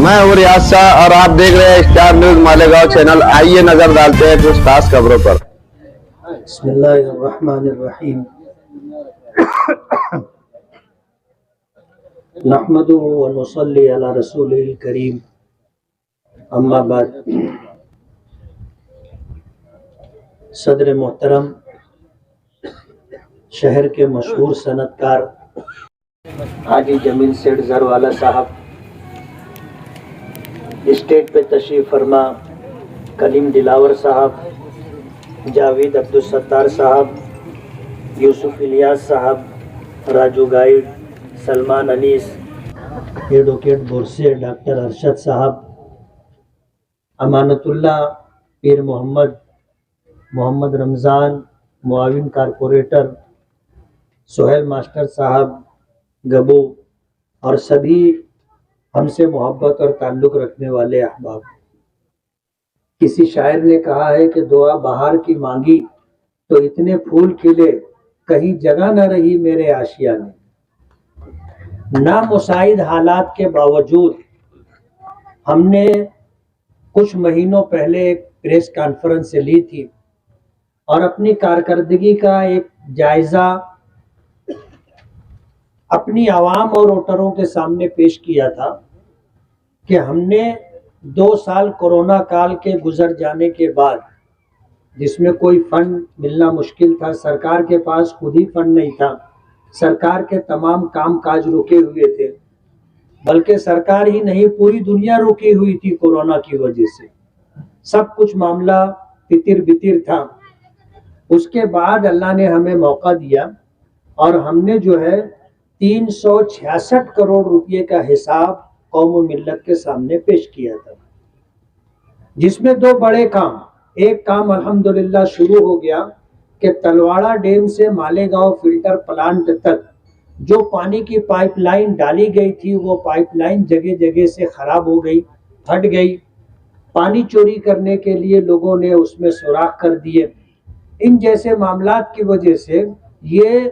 میں ہوں ریاض شاہ اور آپ دیکھ رہے ہیں اسٹار نیوز مالیگاؤں چینل. آئیے نظر ڈالتے ہیں کچھ خاص خبروں پر. بسم اللہ الرحمن الرحیم. نحمدہ و نصلی علی رسولہ الکریم. اما بعد. صدر محترم، شہر کے مشہور صنعت کار حاجی جمیل سیٹھ زروالا صاحب، اسٹیج پہ تشریف فرما کلیم دلاور صاحب، جاوید عبدالستار صاحب، یوسف الیاس صاحب، راجو گائیڈ، سلمان انیس، ایڈوکیٹ بورسے ڈاکٹر ارشد صاحب، امانت اللہ پیر محمد رمضان معاون کارپوریٹر، سہیل ماسٹر صاحب گبو، اور سبھی ہم سے محبت اور تعلق رکھنے والے احباب. کسی شاعر نے کہا ہے کہ دعا بہار کی مانگی تو اتنے پھول کھلے، کہیں جگہ نہ رہی میرے آشیانے. نامساعد حالات کے باوجود ہم نے کچھ مہینوں پہلے ایک پریس کانفرنس لی تھی اور اپنی کارکردگی کا ایک جائزہ اپنی عوام اور ووٹروں کے سامنے پیش کیا تھا کہ ہم نے 2 سال کورونا کال کے گزر جانے کے بعد، جس میں کوئی فنڈ ملنا مشکل تھا، سرکار کے پاس خود ہی فنڈ نہیں تھا، سرکار کے تمام کام کاج رکے ہوئے تھے، بلکہ سرکار ہی نہیں پوری دنیا رکی ہوئی تھی کورونا کی وجہ سے، سب کچھ معاملہ تتر بتر تھا. اس کے بعد اللہ نے ہمیں موقع دیا اور ہم نے جو ہے 366 کروڑ روپے کا حساب قوم و ملت کے سامنے پیش کیا تھا، جس میں 2 بڑے کام. ایک کام الحمدللہ شروع ہو گیا کہ تلواڑہ ڈیم سے مالیگاؤں فلٹر پلانٹ تک جو پانی کی پائپ لائن ڈالی گئی تھی، وہ پائپ لائن جگہ جگہ سے خراب ہو گئی، پھٹ گئی. پانی چوری کرنے کے لیے لوگوں نے اس میں سوراخ کر دیے. ان جیسے معاملات کی وجہ سے، یہ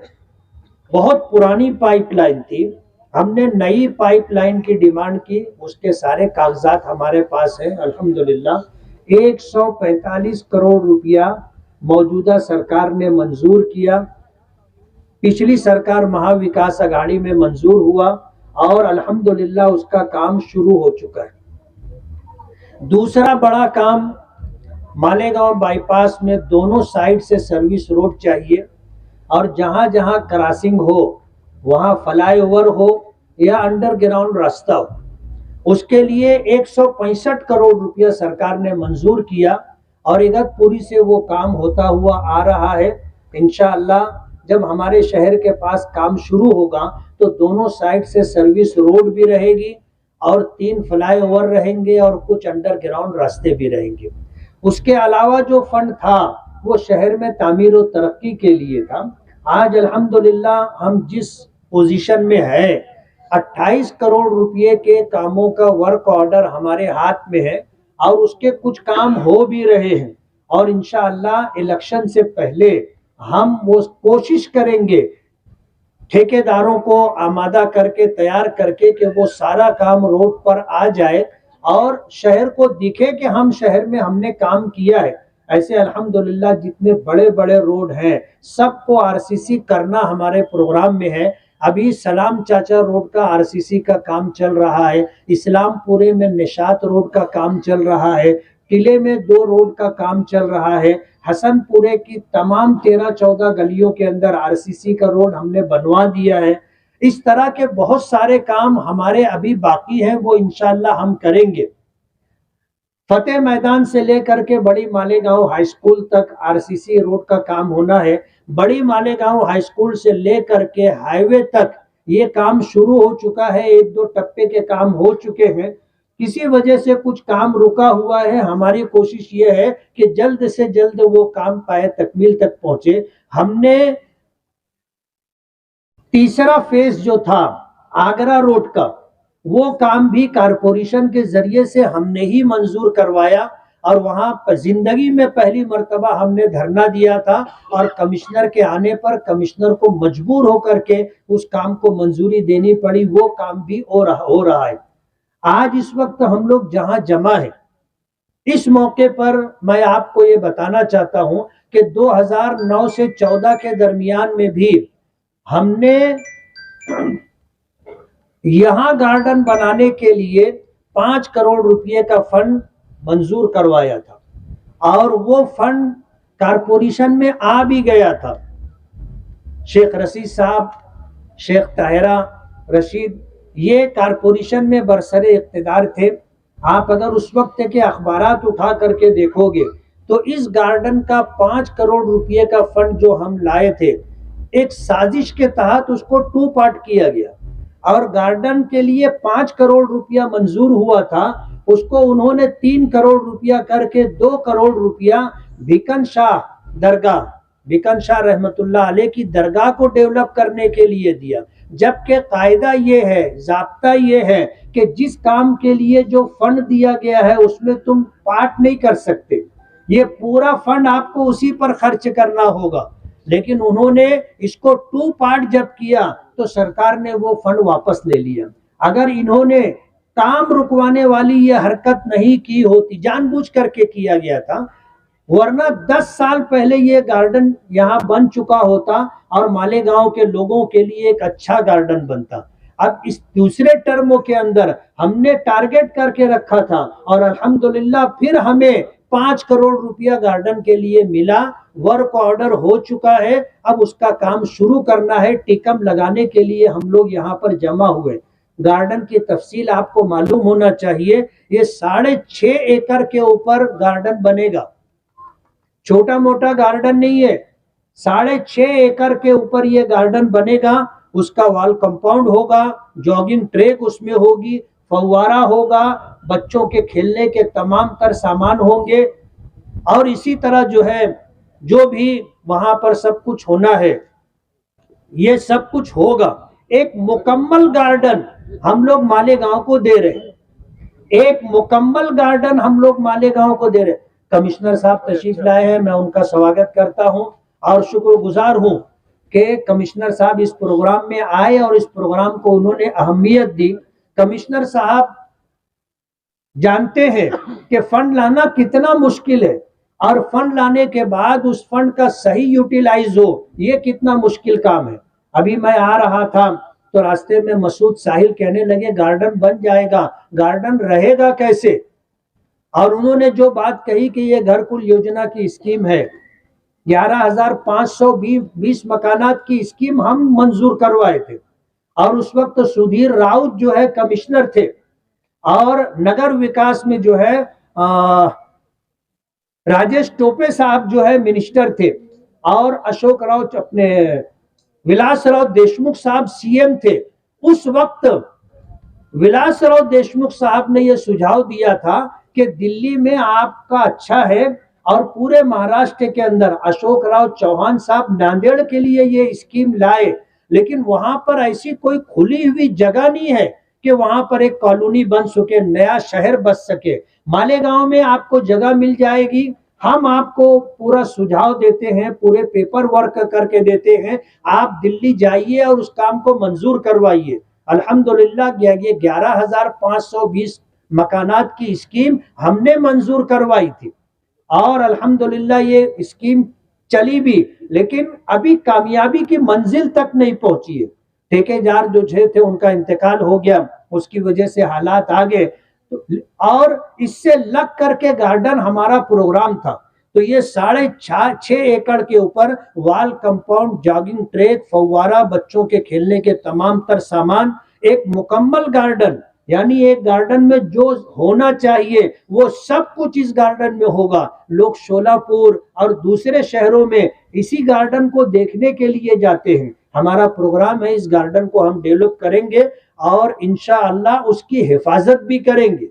بہت پرانی پائپ لائن تھی، ہم نے نئی پائپ لائن کی ڈیمانڈ کی. اس کے سارے کاغذات ہمارے پاس ہیں الحمدللہ. 145 کروڑ روپیہ موجودہ سرکار نے منظور کیا، پچھلی سرکار مہا وکاس اگاڑی میں منظور ہوا اور الحمدللہ اس کا کام شروع ہو چکا ہے. دوسرا بڑا کام، مالیگاؤں بائی پاس میں دونوں سائڈ سے سروس روڈ چاہیے، اور جہاں جہاں کراسنگ ہو وہاں فلائی اوور ہو یا انڈر گراؤنڈ راستہ ہو. اس کے لیے 165 کروڑ روپیہ سرکار نے منظور کیا اور اگتپوری سے وہ کام ہوتا ہوا آ رہا ہے. انشاءاللہ جب ہمارے شہر کے پاس کام شروع ہوگا تو دونوں سائڈ سے سروس روڈ بھی رہے گی اور 3 فلائی اوور رہیں گے اور کچھ انڈر گراؤنڈ راستے بھی رہیں گے. اس کے علاوہ جو فنڈ تھا وہ شہر میں تعمیر و ترقی کے لیے تھا. آج الحمدللہ ہم جس پوزیشن میں ہیں، 28 کروڑ روپے کے کاموں کا ورک آرڈر ہمارے ہاتھ میں ہے اور اس کے کچھ کام ہو بھی رہے ہیں، اور انشاءاللہ الیکشن سے پہلے ہم وہ کوشش کریں گے ٹھیکیداروں کو آمادہ کر کے تیار کر کے کہ وہ سارا کام روڈ پر آ جائے اور شہر کو دکھے کہ ہم شہر میں ہم نے کام کیا ہے. ایسے الحمدللہ جتنے بڑے بڑے روڈ ہیں سب کو RCC کرنا ہمارے پروگرام میں ہے. ابھی سلام چاچا روڈ کا RCC کا کام چل رہا ہے، اسلام پورے میں نشاط روڈ کا کام چل رہا ہے، قلعے میں 2 روڈ کا کام چل رہا ہے، حسن پورے کی تمام 13-14 گلیوں کے اندر RCC کا روڈ ہم نے بنوا دیا ہے. اس طرح کے بہت سارے کام ہمارے ابھی باقی ہیں، وہ انشاءاللہ ہم کریں گے. فتح میدان سے لے کر کے بڑی مالیگاؤں ہائی سکول تک RCC روڈ کا کام ہونا ہے. بڑی مالیگاؤں ہائی سکول سے لے کر کے ہائی وے تک یہ کام شروع ہو چکا ہے. 1-2 ٹپے کے کام ہو چکے ہیں، کسی وجہ سے کچھ کام رکا ہوا ہے. ہماری کوشش یہ ہے کہ جلد سے جلد وہ کام پائے تکمیل تک پہنچے. ہم نے تیسرا فیز جو تھا آگرہ روڈ کا، وہ کام بھی کارپوریشن کے ذریعے سے ہم نے ہی منظور کروایا، اور وہاں زندگی میں پہلی مرتبہ ہم نے دھرنا دیا تھا اور کمشنر کے آنے پر کمشنر کو مجبور ہو کر کے اس کام کو منظوری دینی پڑی. وہ کام بھی ہو رہا ہے. آج اس وقت ہم لوگ جہاں جمع ہیں، اس موقع پر میں آپ کو یہ بتانا چاہتا ہوں کہ 2009 سے 14 کے درمیان میں بھی ہم نے یہاں گارڈن بنانے کے لیے 5 کروڑ روپے کا فنڈ منظور کروایا تھا، اور وہ فنڈ کارپوریشن میں آ بھی گیا تھا۔ شیخ رشید صاحب، شیخ طاہرہ رشید، یہ کارپوریشن میں برسر اقتدار تھے۔ آپ اگر اس وقت کے اخبارات اٹھا کر کے دیکھو گے تو اس گارڈن کا 5 کروڑ روپے کا فنڈ جو ہم لائے تھے، ایک سازش کے تحت اس کو 2 پارٹ کیا گیا، اور گارڈن کے لیے 5 کروڑ روپیہ منظور ہوا تھا، اس کو انہوں نے 3 کروڑ روپیہ کر کے 2 کروڑ روپیہ بھیکن شاہ درگاہ، بھیکن شاہ رحمت اللہ علیہ کی درگاہ کو ڈیولپ کرنے کے لیے دیا۔ جبکہ قاعدہ یہ ہے، ضابطہ یہ ہے کہ جس کام کے لیے جو فنڈ دیا گیا ہے اس میں تم پارٹ نہیں کر سکتے، یہ پورا فنڈ آپ کو اسی پر خرچ کرنا ہوگا۔ لیکن انہوں نے اس کو 2 پارٹ جب کیا تو سرکار نے وہ فنڈ واپس لے لیا۔ اگر انہوں نے کام رکوانے والی یہ حرکت نہیں کی ہوتی، جان بوجھ کر کے کیا گیا تھا، ورنہ 10 سال پہلے یہ گارڈن یہاں بن چکا ہوتا اور مالیگاؤں کے لوگوں کے لیے ایک اچھا گارڈن بنتا۔ اب اس دوسرے ٹرموں کے اندر ہم نے ٹارگٹ کر کے رکھا تھا، اور الحمدللہ پھر ہمیں 5 کروڑ روپیہ گارڈن کے لیے ملا، ورک آرڈر ہو چکا ہے، اب اس کا کام شروع کرنا ہے۔ ٹکم لگانے کے لیے ہم لوگ یہاں پر جمع ہوئے۔ گارڈن کی تفصیل آپ کو معلوم ہونا چاہیے، یہ 6.5 ایکڑ کے اوپر گارڈن بنے گا، چھوٹا موٹا گارڈن نہیں ہے، 6.5 ایکڑ کے اوپر یہ گارڈن بنے گا۔ اس کا وال کمپاؤنڈ ہوگا، جاگنگ ٹریک اس میں ہوگی، فوارہ ہوگا، بچوں کے کھیلنے کے تمام تر سامان ہوں گے، اور اسی طرح جو ہے جو بھی وہاں پر سب کچھ ہونا ہے یہ سب کچھ ہوگا۔ ایک مکمل گارڈن ہم لوگ مالیگاؤں کو دے رہے ہیں، ایک مکمل گارڈن ہم لوگ مالیگاؤں کو دے رہے ہیں۔ کمشنر صاحب تشریف لائے ہیں، میں ان کا سواگت کرتا ہوں اور شکر گزار ہوں کہ کمشنر صاحب اس پروگرام میں آئے اور اس پروگرام کو انہوں نے اہمیت دی۔ کمشنر صاحب جانتے ہیں کہ فنڈ لانا کتنا مشکل ہے، اور فنڈ لانے کے بعد اس فنڈ کا صحیح یوٹیلائز ہو، یہ کتنا مشکل کام ہے۔ ابھی میں آ رہا تھا تو راستے میں مسعود ساحل کہنے لگے گارڈن بن جائے گا، گارڈن رہے گا کیسے؟ اور انہوں نے جو بات کہی کہ یہ گھر کل یوجنا کی اسکیم ہے، 11,520 مکانات کی اسکیم ہم منظور کروائے تھے، اور اس وقت سدھیر راؤت جو ہے کمشنر تھے، اور نگر وکاس میں جو ہے راجیش ٹوپے صاحب جو ہے منسٹر تھے، اور اشوک راؤ اپنے ولاس راؤ دیشمکھ صاحب سی ایم تھے۔ اس وقت ولاس راؤ دیشمکھ صاحب نے یہ سجھاؤ دیا تھا کہ دلی میں آپ کا اچھا ہے، اور پورے مہاراشٹر کے اندر اشوک راؤ چوہان صاحب ناندیڑ کے لیے یہ اسکیم لائے، لیکن وہاں پر ایسی کوئی کھلی ہوئی جگہ نہیں ہے کہ وہاں پر ایک کالونی بن سکے، نیا شہر بس سکے۔ مالیگاؤں میں آپ کو جگہ مل جائے گی، ہم آپ کو پورا سجھاؤ دیتے ہیں، پورے پیپر ورک کر کے دیتے ہیں، آپ دلی جائیے اور اس کام کو منظور کروائیے۔ الحمدللہ یہ 11,520 مکانات کی اسکیم ہم نے منظور کروائی تھی، اور الحمدللہ یہ اسکیم چلی بھی، لیکن ابھی کامیابی کی منزل تک نہیں پہنچی ہے۔ ٹھیکیدار جو تھے ان کا انتقال ہو گیا، اس کی وجہ سے حالات آگے، اور اس سے لگ کر کے گارڈن ہمارا پروگرام تھا۔ تو یہ 6.5 ایکڑ کے اوپر وال کمپاؤنڈ، جاگنگ ٹریک، فوارہ، بچوں کے کھیلنے کے تمام تر سامان، ایک مکمل گارڈن، یعنی ایک گارڈن میں جو ہونا چاہیے وہ سب کچھ اس گارڈن میں ہوگا۔ لوگ شولہ پور اور دوسرے شہروں میں اسی گارڈن کو دیکھنے کے لیے جاتے ہیں۔ ہمارا پروگرام ہے اس گارڈن کو ہم ڈیولپ کریں گے، اور انشاءاللہ اس کی حفاظت بھی کریں گے۔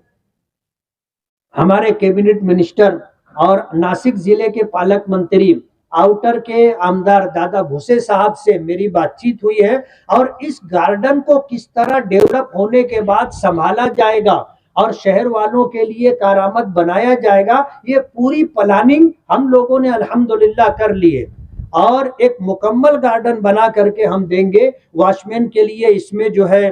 ہمارے کیبنٹ منسٹر اور ناسک ضلع کے پالک منتری آؤٹر کے آمدار دادا بھوسے صاحب سے میری بات چیت ہوئی ہے، اور اس گارڈن کو کس طرح ڈیولپ ہونے کے بعد سنبھالا جائے گا اور شہر والوں کے لیے کارآمد بنایا جائے گا، یہ پوری پلاننگ ہم لوگوں نے الحمدللہ کر لی ہے، اور ایک مکمل گارڈن بنا کر کے ہم دیں گے۔ واچ مین کے لیے اس میں جو ہے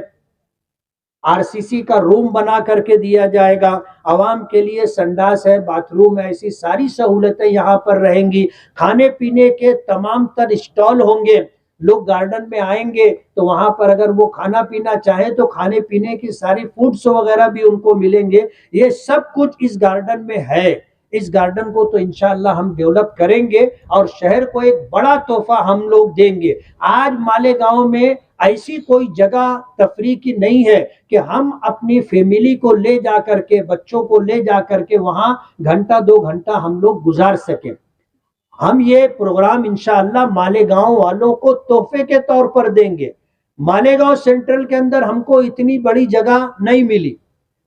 RCC کا روم بنا کر کے دیا جائے گا, عوام کے لیے سنڈاس ہے, باتھ روم ہے, ایسی ساری سہولتیں یہاں پر رہیں گی. کھانے پینے کے تمام تر اسٹال ہوں گے. لوگ گارڈن میں آئیں گے تو وہاں پر اگر وہ کھانا پینا چاہیں تو کھانے پینے کی ساری فوڈس وغیرہ بھی ان کو ملیں گے. یہ سب کچھ اس گارڈن میں ہے. اس گارڈن کو تو انشاءاللہ ہم ڈیولپ کریں گے اور شہر کو ایک بڑا تحفہ ہم لوگ دیں گے. آج مالیگاؤں میں ایسی کوئی جگہ تفریح کی نہیں ہے کہ ہم اپنی فیملی کو لے جا کر کے, بچوں کو لے جا کر کے وہاں گھنٹہ 2 گھنٹہ ہم لوگ گزار سکیں. ہم یہ پروگرام انشاءاللہ مالیگاؤں والوں کو تحفے کے طور پر دیں گے. مالیگاؤں سینٹرل کے اندر ہم کو اتنی بڑی جگہ نہیں ملی,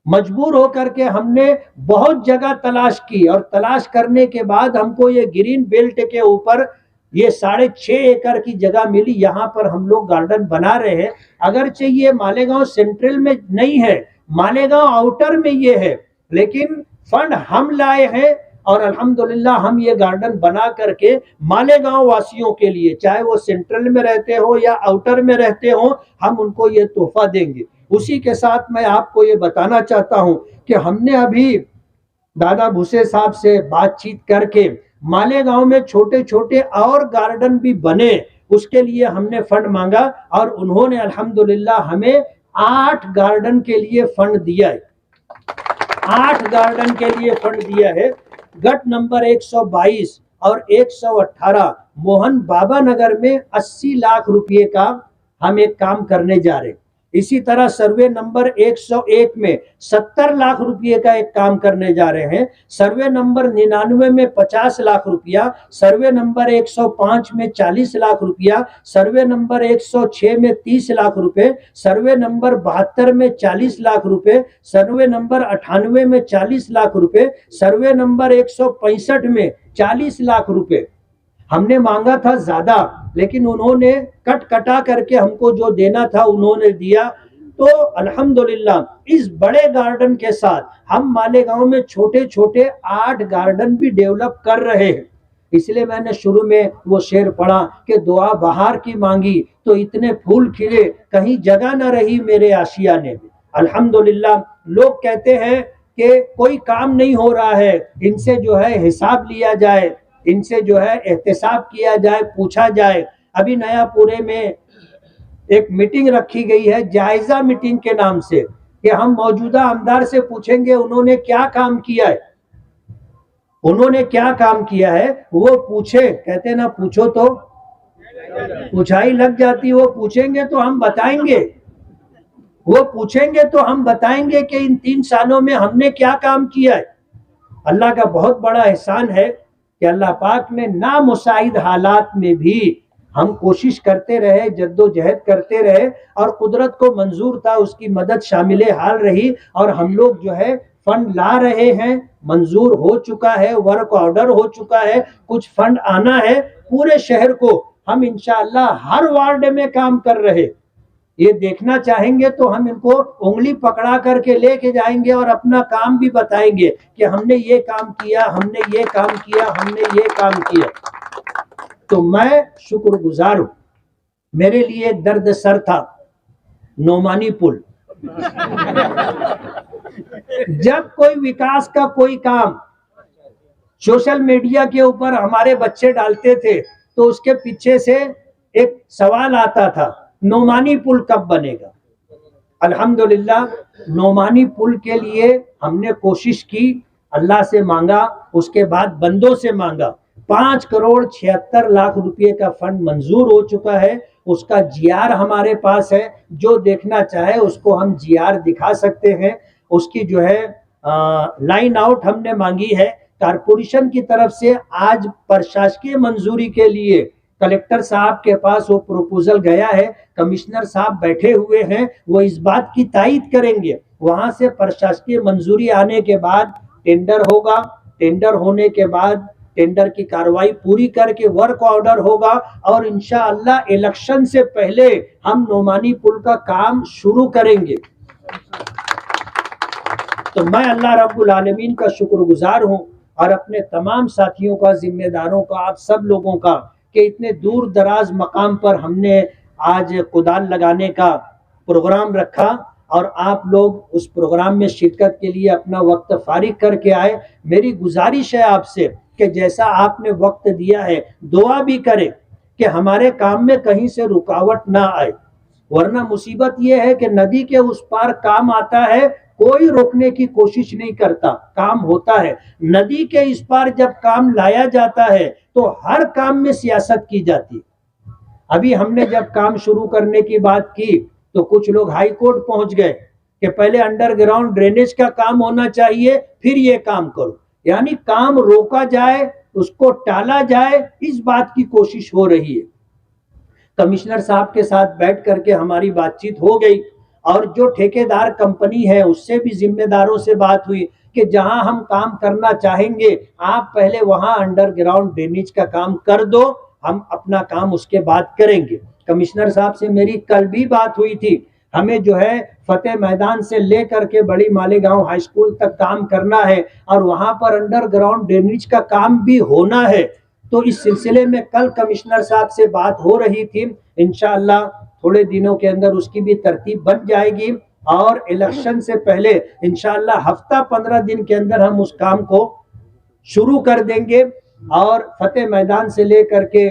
مجبور ہو کر کے ہم نے بہت جگہ تلاش کی, اور تلاش کرنے کے بعد ہم کو یہ گرین بیلٹ کے اوپر یہ 6.5 ایکڑ کی جگہ ملی. یہاں پر ہم لوگ گارڈن بنا رہے ہیں. اگرچہ یہ مالیگاؤں سینٹرل میں نہیں ہے, مالیگاؤں آؤٹر میں یہ ہے, لیکن فنڈ ہم لائے ہیں اور الحمدللہ ہم یہ گارڈن بنا کر کے مالیگاؤں واسیوں کے لیے, چاہے وہ سینٹرل میں رہتے ہو یا آؤٹر میں رہتے ہو, ہم ان کو یہ تحفہ دیں گے. اسی کے ساتھ میں آپ کو یہ بتانا چاہتا ہوں کہ ہم نے ابھی دادا بھوسے صاحب سے بات چیت کر کے مالیگاؤں میں چھوٹے چھوٹے اور گارڈن بھی بنے, اس کے لیے ہم نے فنڈ مانگا اور انہوں نے الحمدللہ ہمیں 8 گارڈن کے لیے فنڈ دیا ہے. 8 گارڈن کے لیے فنڈ دیا ہے. گٹ نمبر 122 اور 118 موہن بابا نگر میں 80 لاکھ روپے کا ہم ایک کام کرنے جا رہے ہیں. اسی طرح سروے نمبر 101 میں 70 لاکھ روپے کا ایک کام کرنے جا رہے ہیں. سروے نمبر 99 میں 50 لاکھ روپیہ, سروے نمبر 105 میں 40 لاکھ روپیہ, سروے نمبر 106 میں 30 لاکھ روپے, سروے نمبر 72 میں 40 لاکھ روپے, سروے نمبر 98 میں 40 لاکھ روپے, سروے نمبر 165 میں 40 لاکھ روپے. ہم نے مانگا تھا زیادہ, لیکن انہوں نے کٹا کر کے ہم کو جو دینا تھا انہوں نے دیا. تو الحمدللہ اس بڑے گارڈن کے ساتھ ہم مالیگاؤں میں چھوٹے چھوٹے 8 گارڈن بھی ڈیولپ کر رہے ہیں. اس لیے میں نے شروع میں وہ شعر پڑھا کہ دعا بہار کی مانگی تو اتنے پھول کھلے, کہیں جگہ نہ رہی میرے آشیانے میں. الحمدللہ لوگ کہتے ہیں کہ کوئی کام نہیں ہو رہا ہے, ان سے جو ہے حساب لیا جائے, ان سے جو ہے احتساب کیا جائے, پوچھا جائے. ابھی نیا پورے میں ایک میٹنگ رکھی گئی ہے جائزہ میٹنگ کے نام سے, کہ ہم موجودہ آمدار سے پوچھیں گے انہوں نے کیا کام کیا ہے, انہوں نے کیا کام کیا ہے. وہ پوچھے, کہتے نا پوچھو تو پوچھائی لگ جاتی, وہ پوچھیں گے تو ہم بتائیں گے, وہ پوچھیں گے تو ہم بتائیں گے کہ ان 3 سالوں میں ہم نے کیا کام کیا ہے. اللہ کا بہت بڑا احسان ہے کہ اللہ پاک نے نامساعد حالات میں بھی ہم کوشش کرتے رہے, جد و جہد کرتے رہے, اور قدرت کو منظور تھا, اس کی مدد شامل حال رہی, اور ہم لوگ جو ہے فنڈ لا رہے ہیں. منظور ہو چکا ہے, ورک آرڈر ہو چکا ہے, کچھ فنڈ آنا ہے. پورے شہر کو ہم انشاءاللہ ہر وارڈ میں کام کر رہے. یہ دیکھنا چاہیں گے تو ہم ان کو انگلی پکڑا کر کے لے کے جائیں گے اور اپنا کام بھی بتائیں گے کہ ہم نے یہ کام کیا, ہم نے یہ کام کیا, ہم نے یہ کام کیا. تو میں شکر گزار ہوں. میرے لیے درد سر تھا نعمانی پل. جب کوئی وکاس کا کوئی کام سوشل میڈیا کے اوپر ہمارے بچے ڈالتے تھے تو اس کے پیچھے سے ایک سوال آتا تھا, نعمانی پل کب بنے گا. الحمدللہ نعمانی پل کے لیے ہم نے کوشش کی, اللہ سے مانگا, اس کے بعد بندوں سے مانگا. 5.76 کروڑ روپے کا فنڈ منظور ہو چکا ہے. اس کا جی آر ہمارے پاس ہے, جو دیکھنا چاہے اس کو ہم جی آر دکھا سکتے ہیں. اس کی جو ہے لائن آؤٹ ہم نے مانگی ہے کارپوریشن کی طرف سے. آج پرشاسکی منظوری کے لیے کلکٹر صاحب کے پاس وہ پروپوزل گیا ہے, کمشنر صاحب بیٹھے ہوئے ہیں, وہ اس بات کی تائید کریں گے. وہاں سے پرشاسکی منظوری آنے کے بعد ٹینڈر ہوگا, ٹینڈر ہونے کے بعد ٹینڈر کی کاروائی پوری کر کے ورک آرڈر ہوگا, اور انشاءاللہ الیکشن سے پہلے ہم نعمانی پل کا کام شروع کریں گے. تو میں اللہ رب العالمین کا شکر گزار ہوں, اور اپنے تمام ساتھیوں کا, ذمہ داروں کا, آپ سب لوگوں کا, کہ اتنے دور دراز مقام پر ہم نے آج کدال لگانے کا پروگرام رکھا, اور آپ لوگ اس پروگرام میں شرکت کے لیے اپنا وقت فارغ کر کے آئے. میری گزارش ہے آپ سے کہ جیسا آپ نے وقت دیا ہے دعا بھی کریں کہ ہمارے کام میں کہیں سے رکاوٹ نہ آئے، ورنہ مصیبت یہ ہے کہ ندی کے اس پار کام آتا ہے، کوئی روکنے کی کوشش نہیں کرتا، کام ہوتا ہے. ندی کے اس پار جب کام لایا جاتا ہے تو ہر کام میں سیاست کی جاتی. ابھی ہم نے جب کام شروع کرنے کی بات کی تو کچھ لوگ ہائی کورٹ پہنچ گئے کہ پہلے انڈر گراؤنڈ ڈرینیج کا کام ہونا چاہیے پھر یہ کام کرو، یعنی کام روکا جائے، اس کو ٹالا جائے، اس بات کی کوشش ہو رہی ہے. کمشنر صاحب کے ساتھ بیٹھ کر کے ہماری بات چیت ہو گئی اور جو ٹھیکیدار کمپنی ہے اس سے بھی ذمہ داروں سے بات ہوئی کہ جہاں ہم کام کرنا چاہیں گے آپ پہلے وہاں انڈر گراؤنڈ ڈرینیج کا کام کر دو، ہم اپنا کام اس کے بعد کریں گے. کمشنر صاحب سے میری کل بھی بات ہوئی تھی، ہمیں جو ہے فتح میدان سے لے کر کے بڑی مالیگاؤں ہائی اسکول تک کام کرنا ہے اور وہاں پر انڈر گراؤنڈ ڈرینیج کا کام بھی ہونا ہے. تو اس سلسلے میں کل کمشنر صاحب سے بات ہو رہی تھی، انشاءاللہ تھوڑے دنوں کے اندر اس کی بھی ترتیب بن جائے گی اور الیکشن سے پہلے انشاءاللہ ہفتہ 15 دن کے اندر ہم اس کام کو شروع کر دیں گے. اور فتح میدان سے لے کر کے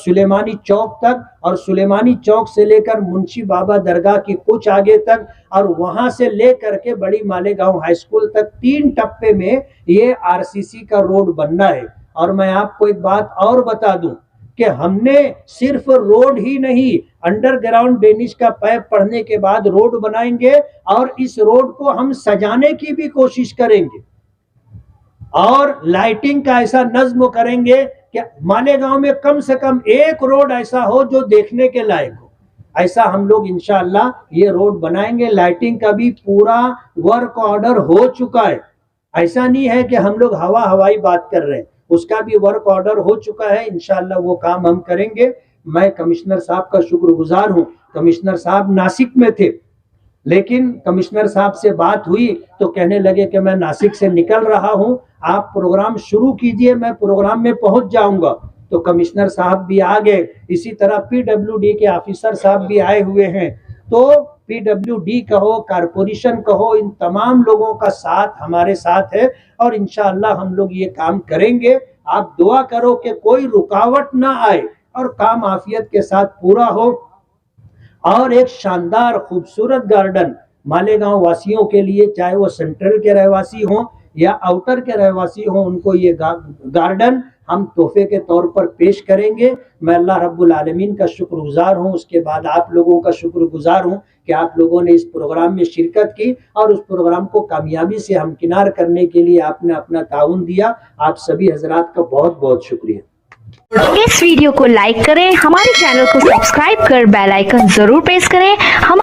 سلیمانی چوک تک اور سلیمانی چوک سے لے کر منشی بابا درگاہ کی کچھ آگے تک اور وہاں سے لے کر کے بڑی مالیگاؤں ہائی اسکول تک 3 ٹپے میں یہ RCC کا روڈ بننا ہے. اور میں آپ کو ایک بات اور بتا دوں کہ ہم نے صرف روڈ ہی نہیں، انڈر گراؤنڈ ڈرینیج کا پیپ پڑھنے کے بعد روڈ بنائیں گے اور اس روڈ کو ہم سجانے کی بھی کوشش کریں گے اور لائٹنگ کا ایسا نظم کریں گے کہ مالیگاؤں میں کم سے کم ایک روڈ ایسا ہو جو دیکھنے کے لائق ہو. ایسا ہم لوگ انشاءاللہ یہ روڈ بنائیں گے. لائٹنگ کا بھی پورا ورک آرڈر ہو چکا ہے، ایسا نہیں ہے کہ ہم لوگ ہوائی بات کر رہے ہیں، اس کا بھی ورک آرڈر ہو چکا ہے. انشاءاللہ وہ کام ہم کریں گے. میں کمشنر صاحب کا شکر گزار ہوں. کمشنر صاحب ناسک میں تھے لیکن کمشنر صاحب سے بات ہوئی تو کہنے لگے کہ میں ناسک سے نکل رہا ہوں، آپ پروگرام شروع کیجئے، میں پروگرام میں پہنچ جاؤں گا. تو کمشنر صاحب بھی آ گئے، اسی طرح PWD کے آفیسر صاحب بھی آئے ہوئے ہیں. تو PWD کہو، کارپوریشن کہو، ان تمام لوگوں کا ساتھ ہمارے ساتھ ہے اور انشاءاللہ ہم لوگ یہ کام کریں گے. آپ دعا کرو کہ کوئی رکاوٹ نہ آئے اور کام عافیت کے ساتھ پورا ہو اور ایک شاندار خوبصورت گارڈن مالیگاؤں واسیوں کے لیے، چاہے وہ سینٹرل کے رہواسی ہوں یا آؤٹر کے رہواسی ہوں، ان کو یہ گارڈن ہم تحفے کے طور پر پیش کریں گے. میں اللہ رب العالمین کا شکر گزار ہوں، اس کے بعد آپ لوگوں کا شکر گزار ہوں کہ آپ لوگوں نے اس پروگرام میں شرکت کی اور اس پروگرام کو کامیابی سے ہمکنار کرنے کے لیے آپ نے اپنا تعاون دیا. آپ سبھی حضرات کا بہت بہت شکریہ. اس ویڈیو کو لائک کریں، ہمارے چینل کو سبسکرائب کر بیل آئیکن ضرور پریس کریں. ہم